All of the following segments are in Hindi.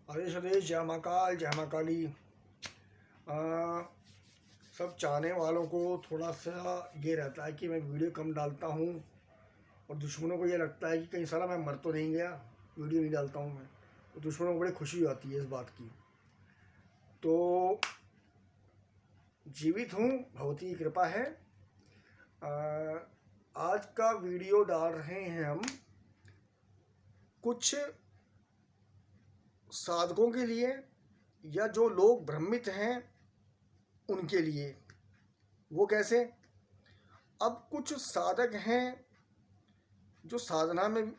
हरेश हरेश जय महाकाल जय महाकाली। सब चाहने वालों को थोड़ा सा ये रहता है कि मैं वीडियो कम डालता हूँ, और दुश्मनों को ये लगता है कि कहीं साला मैं मर तो नहीं गया, वीडियो नहीं डालता हूँ मैं। तो दुश्मनों को बड़ी खुशी आती है इस बात की। तो जीवित हूँ, भगवती की कृपा है। आज का वीडियो डाल रहे हैं हम कुछ साधकों के लिए, या जो लोग भ्रमित हैं उनके लिए। वो कैसे? अब कुछ साधक हैं जो साधना में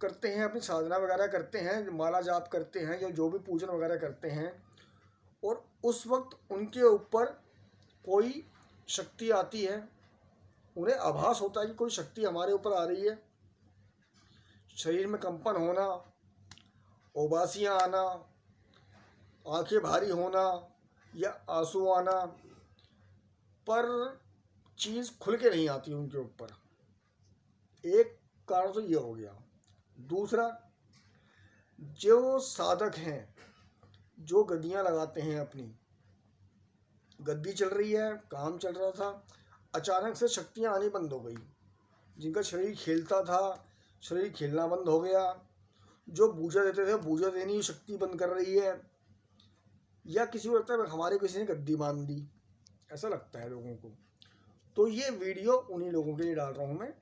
करते हैं, अपनी साधना वगैरह करते हैं, माला जाप करते हैं या जो भी पूजन वगैरह करते हैं, और उस वक्त उनके ऊपर कोई शक्ति आती है। उन्हें आभास होता है कि कोई शक्ति हमारे ऊपर आ रही है। शरीर में कंपन होना, उबासियाँ आना, आंखें भारी होना या आंसू आना, पर चीज़ खुल के नहीं आती उनके ऊपर। एक कारण तो ये हो गया। दूसरा, जो साधक हैं जो गद्दियाँ लगाते हैं, अपनी गद्दी चल रही है, काम चल रहा था, अचानक से शक्तियाँ आनी बंद हो गई। जिनका शरीर खेलता था, शरीर खेलना बंद हो गया। जो पूजा देते थे, पूजा देनी शक्ति बंद कर रही है। या किसी को लगता है हमारे किसी ने गद्दी बांध दी, ऐसा लगता है लोगों को। तो ये वीडियो उन्हीं लोगों के लिए डाल रहा हूँ मैं।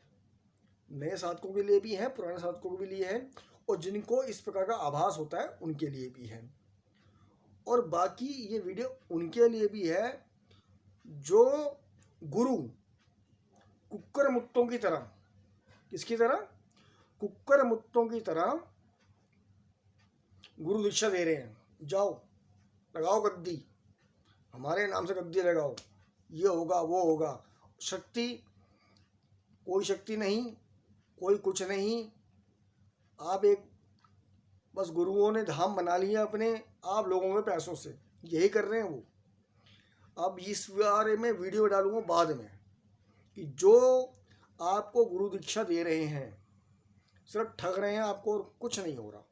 नए साधकों के लिए भी है, पुराने साधकों के लिए है, और जिनको इस प्रकार का आभास होता है उनके लिए भी है। और बाकी ये वीडियो उनके लिए भी है जो गुरु कुक्कर मुत्तों की तरह, किसकी तरह? कुक्कर मुत्तों की तरह गुरु दीक्षा दे रहे हैं। जाओ लगाओ गद्दी, हमारे नाम से गद्दी लगाओ, ये होगा वो होगा। शक्ति, कोई शक्ति नहीं, कोई कुछ नहीं। आप एक बस गुरुओं ने धाम बना लिया अपने आप लोगों के पैसों से, यही कर रहे हैं वो। अब इस बारे में वीडियो डालूंगा बाद में कि जो आपको गुरु दीक्षा दे रहे हैं सिर्फ ठग रहे हैं आपको, और कुछ नहीं हो रहा।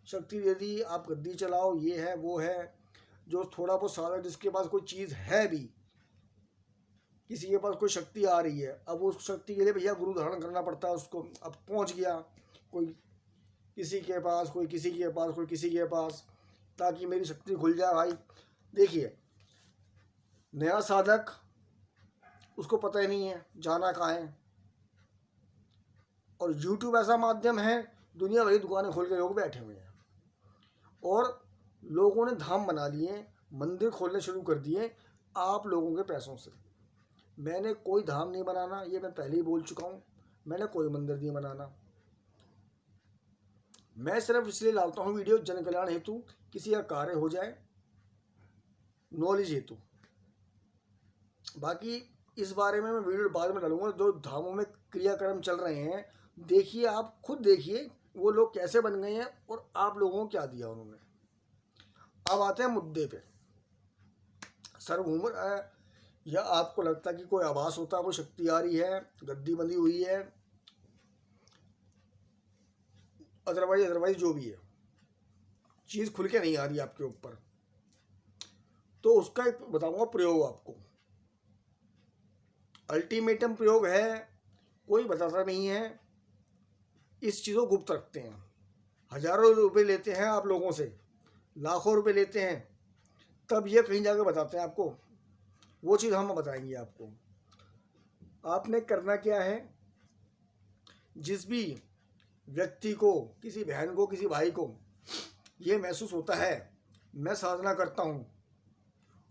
शक्ति दे दी, आप गद्दी चलाओ, ये है वो है। जो थोड़ा बहुत सारा, जिसके पास कोई चीज़ है भी, किसी के पास कोई शक्ति आ रही है, अब उस शक्ति के लिए भैया गुरु धारण करना पड़ता है उसको। अब पहुंच गया कोई किसी के पास, कोई किसी के पास, कोई किसी के पास, ताकि मेरी शक्ति खुल जाए। भाई देखिए, नया साधक, उसको पता ही नहीं है जाना कहाँ है। और यूट्यूब ऐसा माध्यम है, दुनिया भरी दुकानें खोल के लोग बैठे हुए हैं, और लोगों ने धाम बना लिए, मंदिर खोलने शुरू कर दिए आप लोगों के पैसों से। मैंने कोई धाम नहीं बनाना, ये मैं पहले ही बोल चुका हूँ। मैंने कोई मंदिर नहीं बनाना। मैं सिर्फ इसलिए डालता हूँ वीडियो जन कल्याण हेतु, किसी का कार्य हो जाए, नॉलेज हेतु। बाकी इस बारे में मैं वीडियो बाद में डालूंगा। जो धामों में क्रियाक्रम चल रहे हैं, देखिए, आप खुद देखिए वो लोग कैसे बन गए हैं और आप लोगों को क्या दिया उन्होंने। अब आते हैं मुद्दे पे। सर घूम रहा है, या आपको लगता है कि कोई आभास होता है, कोई शक्ति आ रही है, गद्दी बंधी हुई है, अदरवाइज जो भी है, चीज़ खुल के नहीं आ रही आपके ऊपर, तो उसका एक बताऊंगा प्रयोग आपको। अल्टीमेटम प्रयोग है, कोई बताता नहीं है, इस चीज़ को गुप्त रखते हैं। हजारों रुपए लेते हैं आप लोगों से, लाखों रुपए लेते हैं, तब ये कहीं जाकर बताते हैं आपको। वो चीज़ हम बताएंगे आपको। आपने करना क्या है, जिस भी व्यक्ति को, किसी बहन को, किसी भाई को ये महसूस होता है मैं साधना करता हूँ,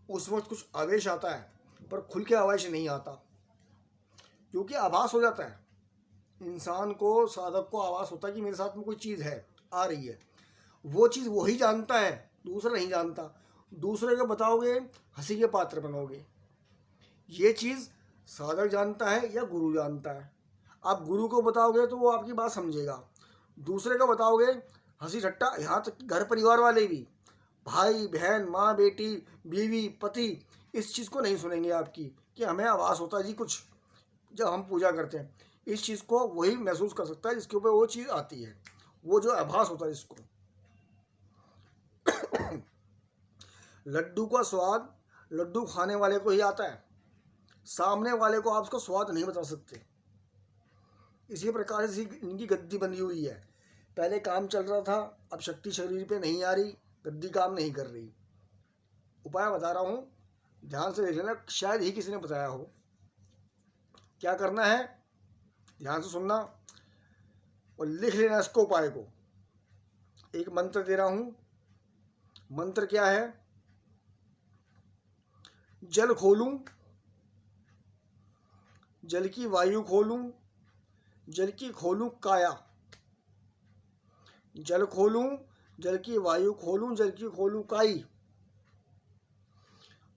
उस वक्त कुछ आवेश आता है, पर खुल के आवेश नहीं आता, क्योंकि आभास हो जाता है इंसान को, साधक को आभास होता है कि मेरे साथ में कोई चीज़ है, आ रही है। वो चीज़ वही जानता है, दूसरा नहीं जानता। दूसरे को बताओगे हंसी के पात्र बनोगे। ये चीज़ साधक जानता है या गुरु जानता है। आप गुरु को बताओगे तो वो आपकी बात समझेगा, दूसरे को बताओगे हंसी ठट्टा, यहाँ तक घर परिवार वाले भी, भाई बहन, माँ बेटी, बीवी, पति, इस चीज़ को नहीं सुनेंगे आपकी कि हमें आभास होता है जी कुछ, जब हम पूजा करते हैं। इस चीज़ को वही महसूस कर सकता है जिसके ऊपर वो चीज़ आती है, वो जो आभास होता है इसको। लड्डू का स्वाद लड्डू खाने वाले को ही आता है, सामने वाले को आप उसका स्वाद नहीं बता सकते। इसी प्रकार से इनकी गद्दी बंधी हुई है। पहले काम चल रहा था, अब शक्ति शरीर पे नहीं आ रही, गद्दी काम नहीं कर रही। उपाय बता रहा हूँ, ध्यान से देख लेना, शायद ही किसी ने बताया हो। क्या करना है, ध्यान से सुनना और लिख लेना इसको, उपाय को। एक मंत्र दे रहा हूँ। मंत्र क्या है? जल खोलूं, जल की वायु खोलूं, जल की खोलूं काया। जल खोलूं, जल की वायु खोलूं, जल की खोलूं काई।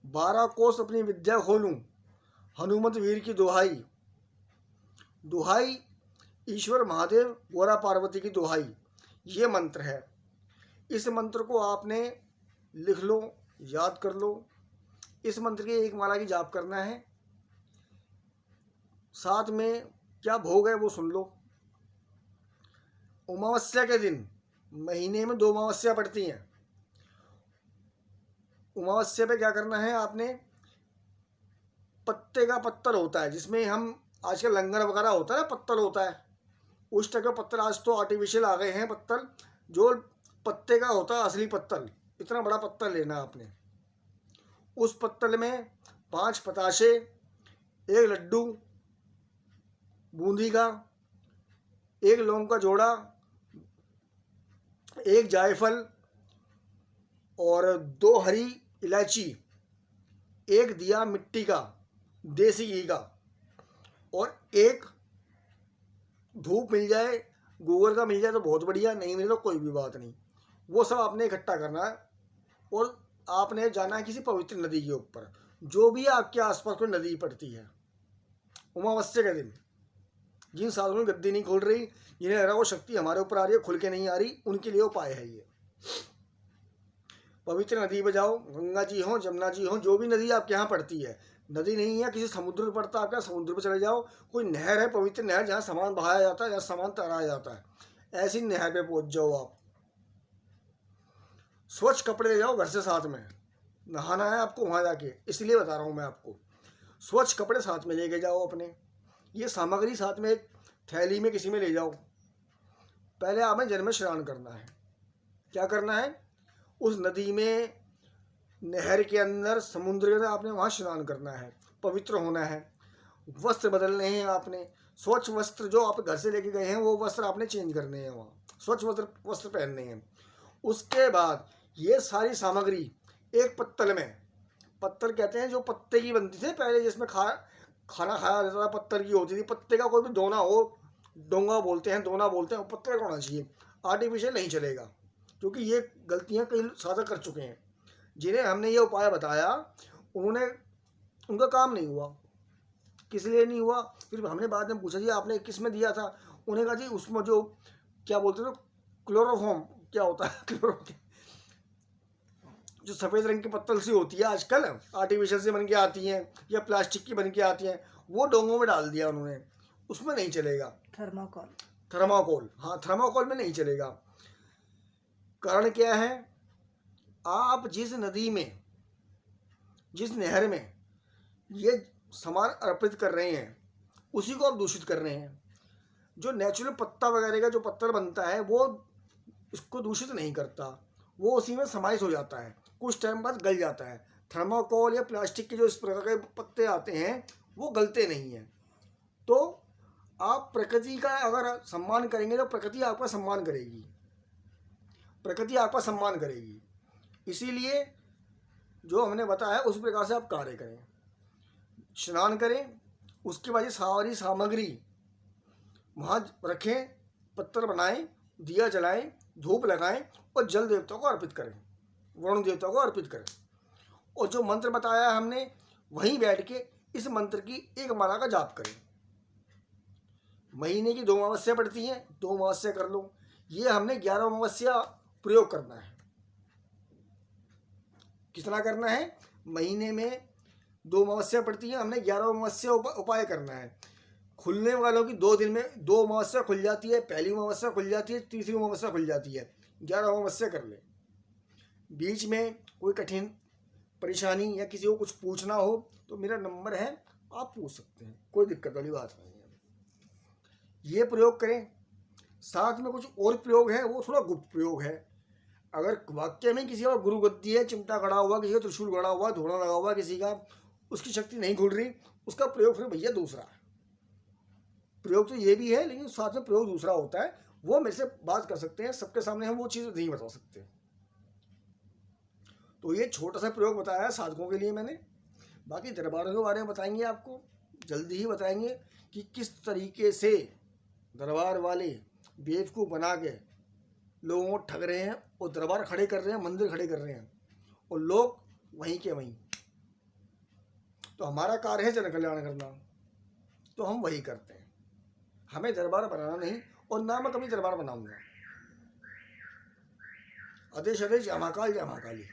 12 कोस अपनी विद्या खोलूं, हनुमत वीर की दुहाई। दुहाई ईश्वर महादेव गोरा पार्वती की दुहाई, ये मंत्र है। इस मंत्र को आपने लिख लो, याद कर लो। इस मंत्र की एक माला की जाप करना है। साथ में क्या भोग है वो सुन लो। अमावस्या के दिन, महीने में 2 अमावस्या पड़ती हैं। अमावस्या पे क्या करना है आपने? पत्ते का पत्तल होता है, जिसमें हम आजकल लंगर वगैरह होता है ना, पत्तल होता है, उस टाइप का पत्तल। आज तो आर्टिफिशियल आ गए हैं पत्तल, जो पत्ते का होता है असली पत्तल। इतना बड़ा पत्तल लेना आपने। उस पत्तल में 5 पताशे, 1 लड्डू बूंदी का, 1 लौंग का जोड़ा, 1 जायफल और 2 हरी इलायची, 1 दिया मिट्टी का देसी घी का, और 1 धूप मिल जाए, गूगल का मिल जाए तो बहुत बढ़िया, नहीं मिले तो कोई भी बात नहीं। वो सब आपने इकट्ठा करना है और आपने जाना है किसी पवित्र नदी के ऊपर, जो भी आपके आसपास कोई नदी पड़ती है। अमावस्या के दिन जिन साधुओं की गद्दी नहीं खोल रही, जिन्हें लग रहा वो शक्ति हमारे ऊपर आ रही है, खुल के नहीं आ रही, उनके लिए उपाय है ये। पवित्र नदी पे जाओ, गंगा जी हो, जमुना जी हो, जो भी नदी आपके यहाँ पड़ती है। नदी नहीं है, किसी समुद्र में पड़ता है आपका, समुद्र पे चले जाओ। कोई नहर है, पवित्र नहर, जहाँ सामान बहाया जाता है, जहाँ सामान तैराया जाता है, ऐसी नहर पे पहुँच जाओ आप। स्वच्छ कपड़े ले जाओ घर से, साथ में नहाना है आपको वहाँ जाके, इसलिए बता रहा हूँ मैं आपको। स्वच्छ कपड़े साथ में लेके जाओ अपने। ये सामग्री साथ में एक थैली में किसी में ले जाओ। पहले आपने जल में स्नान करना है। क्या करना है? उस नदी में, नहर के अंदर, समुद्र के अंदर आपने वहाँ स्नान करना है, पवित्र होना है। वस्त्र बदलने हैं आपने। स्वच्छ वस्त्र जो आप घर से लेके गए हैं वो वस्त्र आपने चेंज करने हैं, वहाँ स्वच्छ वस्त्र पहनने हैं। उसके बाद ये सारी सामग्री एक पत्तल में, पत्तल कहते हैं जो पत्ते की बनती थी पहले, जिसमें खाना खाया जाता था, पत्तल की होती थी। पत्ते का कोई भी दोना हो, डोंगा बोलते हैं, दोना बोलते हैं, वो पत्तल का होना चाहिए। आर्टिफिशियल नहीं चलेगा, क्योंकि ये गलतियाँ कई साधक कर चुके हैं। जिन्हें हमने ये उपाय बताया, उन्होंने, उनका काम नहीं हुआ। किस लिए नहीं हुआ? फिर हमने बाद में पूछा, जी आपने किस में दिया था? उन्हें कहा जी उसमें जो क्या बोलते थे, क्लोरोफॉर्म क्या होता है, जो सफ़ेद रंग की पत्तल सी होती है आजकल, आर्टिफिशियल से बन के आती हैं या प्लास्टिक की बन के आती हैं, वो डोंगों में डाल दिया उन्होंने। उसमें नहीं चलेगा। थर्माकोल, थर्माकोल, हाँ, थर्माकोल में नहीं चलेगा। कारण क्या है? आप जिस नदी में, जिस नहर में ये सामान अर्पित कर रहे हैं, उसी को आप दूषित कर रहे हैं। जो नेचुरल पत्ता वगैरह का जो पत्थर बनता है, वो इसको दूषित नहीं करता, वो उसी में समाहित हो जाता है, कुछ टाइम बाद गल जाता है। थर्माकोल या प्लास्टिक के जो इस प्रकार के पत्ते आते हैं, वो गलते नहीं हैं। तो आप प्रकृति का अगर सम्मान करेंगे तो प्रकृति आपका सम्मान करेगी, प्रकृति आपका सम्मान करेगी। इसीलिए जो हमने बताया उस प्रकार से आप कार्य करें, स्नान करें। उसके बाद ये सारी सामग्री वहाँ रखें, पत्थर बनाएं, दिया जलाएं, धूप लगाएं और जल देवता को अर्पित करें, वरुण देवता को अर्पित करें। और जो मंत्र बताया हमने, वहीं बैठ के इस मंत्र की एक माला का जाप करें। महीने की 2 अमावस्या पड़ती हैं, 2 अमावस्या कर लो। ये हमने 11 अमावस्या प्रयोग करना है। कितना करना है? महीने में 2 अमावस्या पड़ती है, हमने 11 अमावस्या उपाय करना है। खुलने वालों की 2 दिन में 2 अमावस्या खुल जाती है, पहली अमावस्या खुल जाती है, तीसरी अमावस्या खुल जाती है। 11 अमावस्या कर ले। बीच में कोई कठिन परेशानी या किसी को कुछ पूछना हो तो मेरा नंबर है, आप पूछ सकते हैं, कोई दिक्कत वाली बात नहीं है। ये प्रयोग करें। साथ में कुछ और प्रयोग है, वो थोड़ा गुप्त प्रयोग है। अगर वाक्य में किसी का गुरु गद्दी है, चिमटा गड़ा हुआ, किसी का त्रिशूल गड़ा हुआ, धोना लगा हुआ, किसी का उसकी शक्ति नहीं खुल रही, उसका प्रयोग फिर भैया दूसरा है। प्रयोग तो ये भी है लेकिन साथ में प्रयोग दूसरा होता है, वो मेरे से बात कर सकते हैं, सबके सामने हम वो चीज़ नहीं बता सकते। तो ये छोटा सा प्रयोग बताया है साधकों के लिए मैंने। बाकी दरबारों के बारे में बताएंगे आपको, जल्दी ही बताएंगे कि किस तरीके से दरबार वाले बेवकूफ़ बना के लोगों को ठग रहे हैं और दरबार खड़े कर रहे हैं, मंदिर खड़े कर रहे हैं और लोग वहीं के वहीं। तो हमारा कार्य है जन कल्याण करना, तो हम वही करते हैं। हमें दरबार बनाना नहीं और ना मैं कभी दरबार बनाऊंगा। आदेश आदेश, जय महाकाल जय महाकाली।